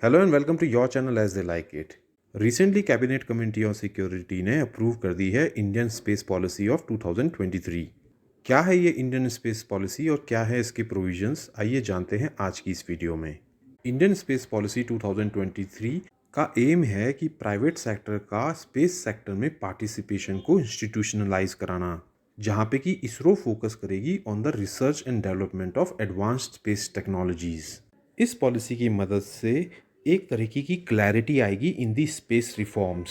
Hello and welcome to your channel as they like it. Recently, Cabinet Committee on Security ने approve कर दी है Indian space policy of 2023। क्या है ये Indian space policy और क्या है इसके प्रोविजंस, आइए जानते हैं आज की इस वीडियो में। इंडियन स्पेस पॉलिसी 2023 का एम है कि प्राइवेट सेक्टर का स्पेस सेक्टर में पार्टिसिपेशन को इंस्टीट्यूशनलाइज कराना, जहाँ पे कि इसरो फोकस करेगी on the research and development of advanced space technologies. इस पॉलिसी की मदद से एक तरीके की क्लैरिटी आएगी इन दी स्पेस रिफॉर्म्स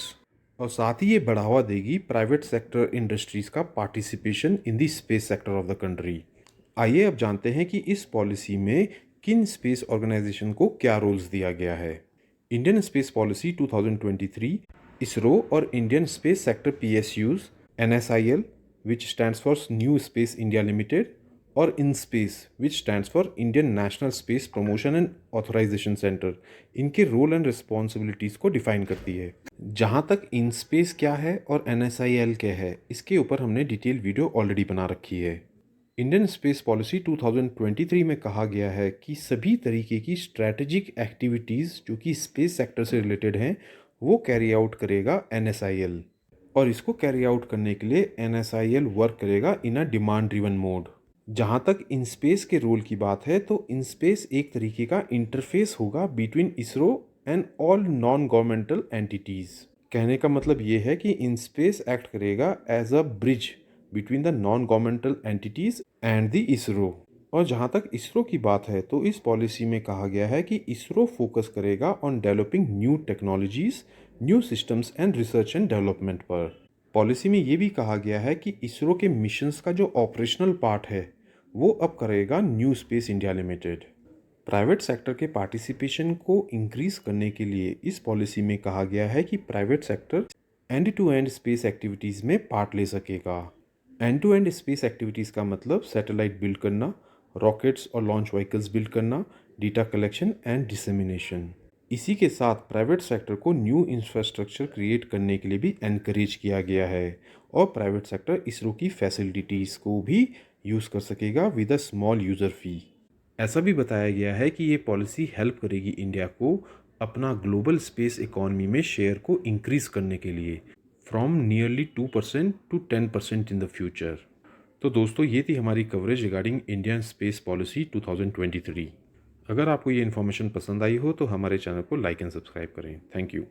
और साथ ही ये बढ़ावा देगी प्राइवेट सेक्टर इंडस्ट्रीज का participation in the space sector of the country. आइए अब जानते हैं कि इस पॉलिसी में किन स्पेस ऑर्गेनाइजेशन को क्या रोल्स दिया गया है। इंडियन स्पेस पॉलिसी 2023 इसरो और Indian space sector PSUs, NSIL which stands for New Space India Limited और InSpace which stands for Indian National Space Promotion and Authorization Center, इनके रोल एंड रिस्पॉन्सिबिलिटीज़ को define करती है। जहाँ तक InSpace क्या है और NSIL क्या है, इसके ऊपर हमने डिटेल वीडियो ऑलरेडी बना रखी है। इंडियन स्पेस पॉलिसी 2023 में कहा गया है कि सभी तरीके की स्ट्रैटेजिक एक्टिविटीज़ जो कि स्पेस सेक्टर से रिलेटेड हैं वो कैरी आउट करेगा NSIL, और इसको कैरी आउट करने के लिए NSIL वर्क करेगा इन अ डिमांड ड्रिवन मोड। जहाँ तक InSpace के रोल की बात है तो InSpace एक तरीके का इंटरफेस होगा between ISRO and all non governmental entities. कहने का मतलब ये है कि InSpace एक्ट करेगा as a bridge between the non governmental entities and the ISRO. और जहाँ तक इसरो की बात है तो इस पॉलिसी में कहा गया है कि इसरो फोकस करेगा on developing new technologies, new systems and research and development पर। पॉलिसी में ये भी कहा गया है कि इसरो के मिशंस का जो ऑपरेशनल पार्ट है वो अब करेगा new space India limited. Private sector के पार्टिसिपेशन को इंक्रीज करने के लिए इस पॉलिसी में कहा गया है कि private sector end to end space activities में पार्ट ले सकेगा। End to end space activities का मतलब सैटेलाइट बिल्ड करना, रॉकेट्स और लॉन्च व्हीकल्स बिल्ड करना, डेटा कलेक्शन एंड डिसेमिनेशन। इसी के साथ प्राइवेट सेक्टर को न्यू इंफ्रास्ट्रक्चर क्रिएट करने के लिए भी एनकरेज किया गया है और प्राइवेट सेक्टर इसरो की फैसिलिटीज़ को भी यूज़ कर सकेगा विद अ स्मॉल यूज़र फी। ऐसा भी बताया गया है कि ये पॉलिसी हेल्प करेगी इंडिया को अपना ग्लोबल स्पेस इकोनॉमी में शेयर को इंक्रीज करने के लिए from nearly 2% to 10% in the future. तो दोस्तों, ये थी हमारी coverage regarding Indian space policy 2023। अगर आपको ये इन्फॉर्मेशन पसंद आई हो तो हमारे चैनल को लाइक एंड सब्सक्राइब करें। Thank you.